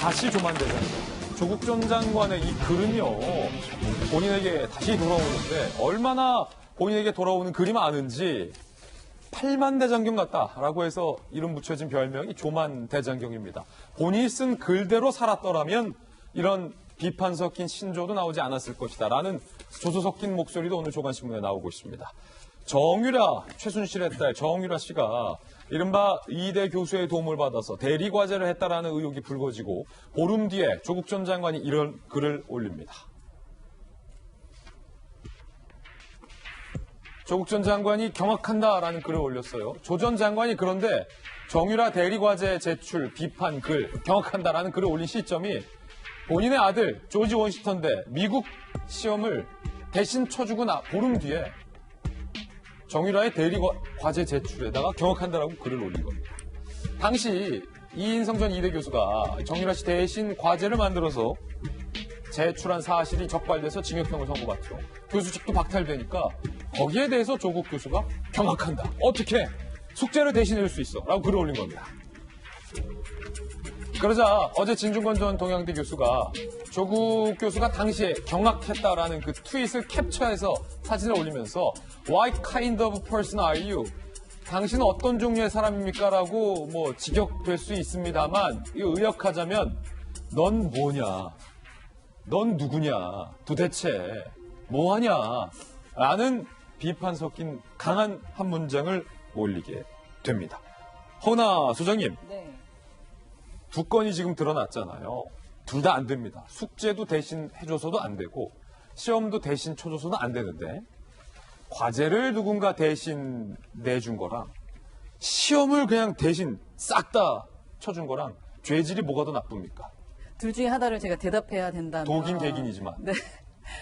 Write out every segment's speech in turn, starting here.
다시 조만대장. 조국 전 장관의 이 글은요, 본인에게 다시 돌아오는데 얼마나 본인에게 돌아오는 글이 많은지 8만 대장경 같다라고 해서 이름 붙여진 별명이 조만 대장경입니다. 본인이 쓴 글대로 살았더라면 이런 비판 섞인 신조도 나오지 않았을 것이다 라는 조소 섞인 목소리도 오늘 조간신문에 나오고 있습니다. 정유라, 최순실의 딸 정유라 씨가 이른바 이대 교수의 도움을 받아서 대리과제를 했다라는 의혹이 불거지고 보름 뒤에 조국 전 장관이 이런 글을 올립니다. 조국 전 장관이 경악한다라는 글을 올렸어요. 조 전 장관이 그런데 정유라 대리과제 제출 비판 글 경악한다라는 글을 올린 시점이 본인의 아들 조지 워싱턴대 미국 시험을 대신 쳐주고 보름 뒤에 정유라의 대리과제 제출에다가 경악한다라고 글을 올린 겁니다. 당시 이인성 전 이대 교수가 정유라 씨 대신 과제를 만들어서 제출한 사실이 적발돼서 징역형을 선고받죠. 교수직도 박탈되니까 거기에 대해서 조국 교수가 경악한다. 어떻게 숙제를 대신해줄 수 있어? 라고 글을 올린 겁니다. 그러자 어제 진중권 전 동양대 교수가 조국 교수가 당시에 경악했다라는 그 트윗을 캡처해서 사진을 올리면서 What kind of person are you? 당신은 어떤 종류의 사람입니까? 라고 직역될 수 있습니다만 이거 의역하자면 넌 뭐냐? 넌 누구냐? 도대체 뭐하냐? 라는 비판 섞인 강한 한 문장을 올리게 됩니다. 허나 소장님. 네. 두 건이 지금 드러났잖아요. 둘 다 안 됩니다. 숙제도 대신 해줘서도 안 되고 시험도 대신 쳐줘서도 안 되는데 과제를 누군가 대신 내준 거랑 시험을 그냥 대신 싹 다 쳐준 거랑 죄질이 뭐가 더 나쁩니까? 둘 중에 하나를 제가 대답해야 된다면 독인 개긴이지만. 네.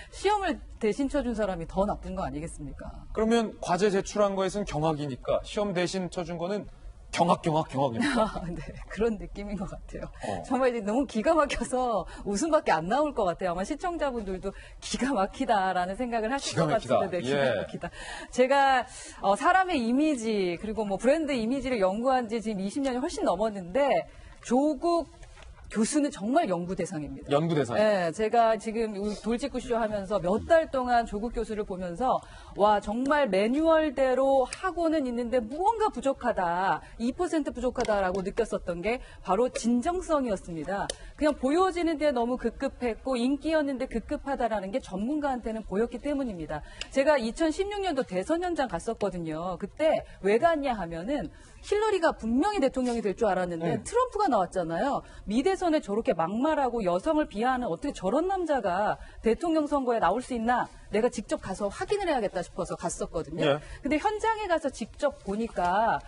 시험을 대신 쳐준 사람이 더 나쁜 거 아니겠습니까? 그러면 과제 제출한 거에서는 경악이니까 시험 대신 쳐준 거는 경악입니다. 네, 그런 느낌인 것 같아요. 정말 이제 너무 기가 막혀서 웃음밖에 안 나올 것 같아요. 아마 시청자분들도 기가 막히다라는 생각을 하실 것 같은데, 기가 막히다. 제가 사람의 이미지 그리고 브랜드 이미지를 연구한 지 지금 20년이 훨씬 넘었는데 조국 교수는 정말 연구 대상입니다. 연구 대상. 네, 제가 지금 돌직구쇼 하면서 몇 달 동안 조국 교수를 보면서 와 정말 매뉴얼대로 하고는 있는데 무언가 부족하다, 2% 부족하다라고 느꼈었던 게 바로 진정성이었습니다. 그냥 보여지는데 너무 급급했고 인기였는데 급급하다라는 게 전문가한테는 보였기 때문입니다. 제가 2016년도 대선 현장 갔었거든요. 그때 왜 갔냐 하면은 힐러리가 분명히 대통령이 될 줄 알았는데 트럼프가 나왔잖아요. 미대선에 저렇게 막말하고 여성을 비하하는 어떻게 저런 남자가 대통령 선거에 나올 수 있나 내가 직접 가서 확인을 해야겠다 싶어서 갔었거든요. 근데 현장에 가서 직접 보니까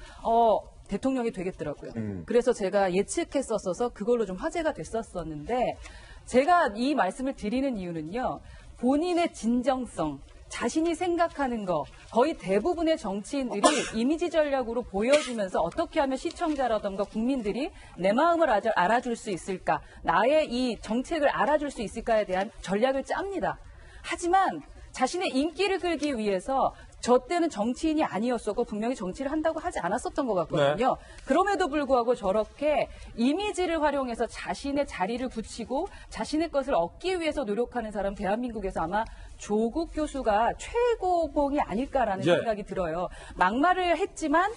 대통령이 되겠더라고요. 그래서 제가 예측했었어서 그걸로 좀 화제가 됐었었는데 제가 이 말씀을 드리는 이유는요. 본인의 진정성, 자신이 생각하는 거 거의 대부분의 정치인들이 이미지 전략으로 보여주면서 어떻게 하면 시청자라던가 국민들이 내 마음을 알아줄 수 있을까, 나의 이 정책을 알아줄 수 있을까에 대한 전략을 짭니다. 하지만 자신의 인기를 끌기 위해서 저 때는 정치인이 아니었었고 분명히 정치를 한다고 하지 않았었던 것 같거든요. 네. 그럼에도 불구하고 저렇게 이미지를 활용해서 자신의 자리를 굳히고 자신의 것을 얻기 위해서 노력하는 사람 대한민국에서 아마 조국 교수가 최고봉이 아닐까라는 생각이 들어요. 막말을 했지만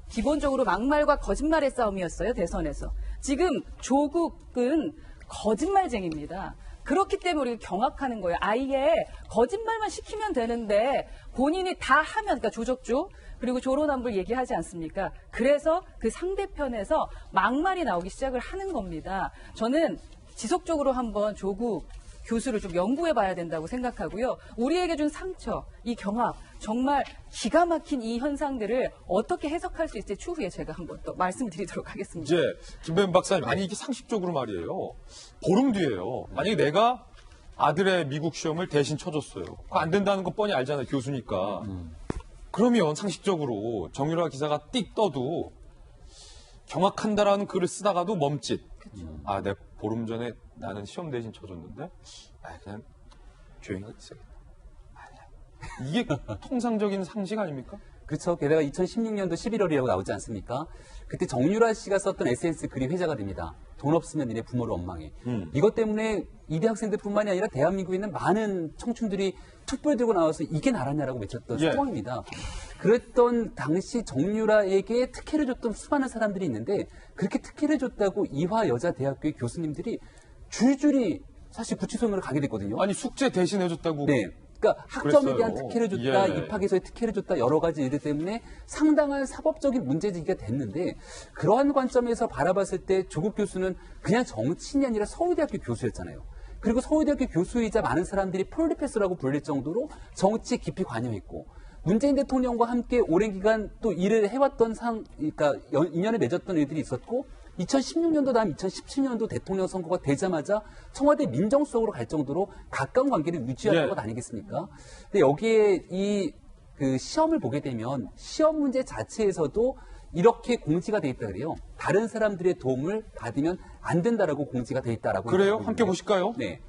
기본적으로 막말과 거짓말의 싸움이었어요. 대선에서. 지금 조국은 거짓말쟁입니다. 그렇기 때문에 우리가 경악하는 거예요. 아예 거짓말만 시키면 되는데 본인이 다 하면, 그러니까 조적주 그리고 조로남불 얘기하지 않습니까? 그래서 그 상대편에서 막말이 나오기 시작을 하는 겁니다. 저는 지속적으로 한번 조국 교수를 좀 연구해 봐야 된다고 생각하고요. 우리에게 준 상처, 이 경악, 정말 기가 막힌 이 현상들을 어떻게 해석할 수 있을지 추후에 제가 한번 또 말씀드리도록 하겠습니다. 이제 김배은 박사님, 아니 이게 상식적으로 말이에요. 보름 뒤에요. 만약에 내가 아들의 미국 시험을 대신 쳐줬어요. 그거 안 된다는 거 뻔히 알잖아요. 교수니까. 그러면 상식적으로 정유라 기사가 띡 떠도 경악한다라는 글을 쓰다가도 멈칫. 아, 내가 보름 전에 나는 시험 대신 쳐줬는데 그냥 조용히 있어야겠다. 이게 통상적인 상식 아닙니까? 그렇죠. 게다가 2016년도 11월이라고 나오지 않습니까? 그때 정유라 씨가 썼던 SNS 글이 회자가 됩니다. 돈 없으면 니네 부모를 원망해. 이것 때문에 이대 학생들뿐만이 아니라 대한민국에 있는 많은 청춘들이 툭불 들고 나와서 이게 나라냐라고 외쳤던 예. 상황입니다. 그랬던 당시 정유라에게 특혜를 줬던 수많은 사람들이 있는데 그렇게 특혜를 줬다고 이화여자대학교의 교수님들이 줄줄이 사실 구치소년으로 가게 됐거든요. 아니 숙제 대신 해줬다고. 네. 그러니까 학점에 대한 그랬어요. 특혜를 줬다, 예. 입학에서의 특혜를 줬다, 여러 가지 일들 때문에 상당한 사법적인 문제제기가 됐는데 그러한 관점에서 바라봤을 때 조국 교수는 그냥 정치인이 아니라 서울대학교 교수였잖아요. 그리고 서울대학교 교수이자 많은 사람들이 폴리페스라고 불릴 정도로 정치에 깊이 관여했고 문재인 대통령과 함께 오랜 기간 또 일을 해왔던 그러니까 인연을 맺었던 일들이 있었고 2016년도 다음 2017년도 대통령 선거가 되자마자 청와대 민정수석으로 갈 정도로 가까운 관계를 유지했던 것 아니겠습니까? 근데 여기에 그 시험을 보게 되면 시험 문제 자체에서도 이렇게 공지가 돼 있다 그래요. 다른 사람들의 도움을 받으면 안 된다라고 공지가 돼 있다라고. 그래요? 함께 보실까요? 네.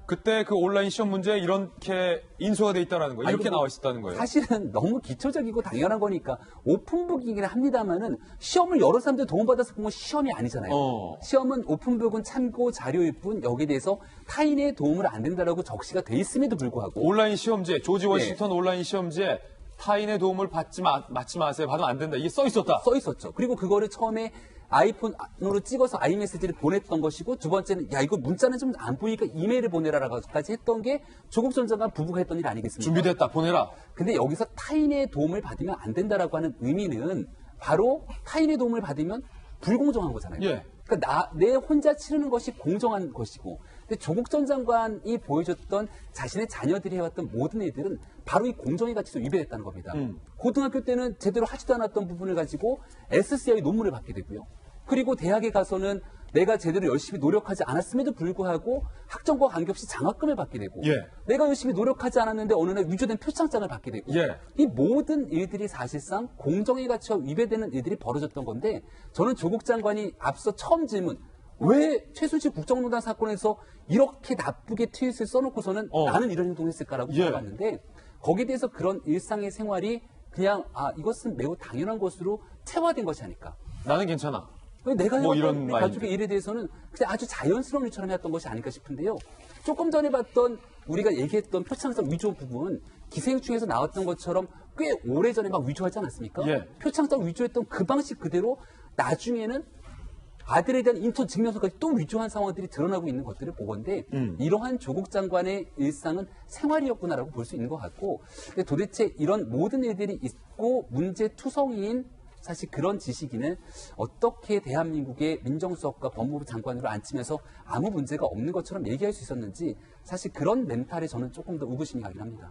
그때 그 온라인 시험 문제에 이렇게 인수가 돼 있다는 거예요. 이렇게 아니, 나와 있었다는 거예요. 사실은 너무 기초적이고 당연한 거니까 오픈북이긴 합니다만은 시험을 여러 사람들 도움받아서 본 건 시험이 아니잖아요. 시험은 오픈북은 참고 자료일 뿐 여기에 대해서 타인의 도움을 안 된다라고 적시가 돼 있음에도 불구하고 온라인 시험제, 조지 워싱턴 온라인 시험제 타인의 도움을 받지 마세요. 받으면 안 된다. 이게 써 있었다. 써 있었죠. 그리고 그거를 처음에 아이폰으로 찍어서 아이메시지를 보냈던 것이고 두 번째는 야 이거 문자는 좀 안 보이니까 이메일을 보내라라고까지 했던 게 조국 전 장관 부부가 했던 일 아니겠습니까? 준비됐다. 보내라. 근데 여기서 타인의 도움을 받으면 안 된다라고 하는 의미는 바로 타인의 도움을 받으면 불공정한 거잖아요. 예. 그러니까 내 혼자 치르는 것이 공정한 것이고 근데 조국 전 장관이 보여줬던 자신의 자녀들이 해왔던 모든 일들은 바로 이 공정의 가치도 위배됐다는 겁니다. 고등학교 때는 제대로 하지도 않았던 부분을 가지고 SCI 논문을 받게 되고요. 그리고 대학에 가서는 내가 제대로 열심히 노력하지 않았음에도 불구하고 학점과 관계없이 장학금을 받게 되고 예. 내가 열심히 노력하지 않았는데 어느 날 위조된 표창장을 받게 되고 예. 이 모든 일들이 사실상 공정의 가치와 위배되는 일들이 벌어졌던 건데 저는 조국 장관이 앞서 처음 질문 왜 최순실 국정농단 사건에서 이렇게 나쁘게 트윗을 써놓고서는 나는 이런 행동을 했을까라고 예. 물어봤는데 거기에 대해서 그런 일상의 생활이 그냥 이것은 매우 당연한 것으로 체화된 것이 아닐까. 나는 괜찮아. 내가 뭐 해왔던 이런 우리 마인드. 가족의 일에 대해서는 그냥 아주 자연스러운 일처럼 해왔던 것이 아닐까 싶은데요. 조금 전에 봤던 우리가 얘기했던 표창장 위조 부분 기생충에서 나왔던 것처럼 꽤 오래전에 막 위조하지 않았습니까? 예. 표창장 위조했던 그 방식 그대로 나중에는 아들에 대한 인턴 증명서까지 또 위조한 상황들이 드러나고 있는 것들을 보건데 이러한 조국 장관의 일상은 생활이었구나라고 볼 수 있는 것 같고 근데 도대체 이런 모든 일들이 있고 문제투성이인 사실 그런 지식인을 어떻게 대한민국의 민정수석과 법무부 장관으로 앉히면서 아무 문제가 없는 것처럼 얘기할 수 있었는지 사실 그런 멘탈에 저는 조금 더 의구심이 가긴 합니다.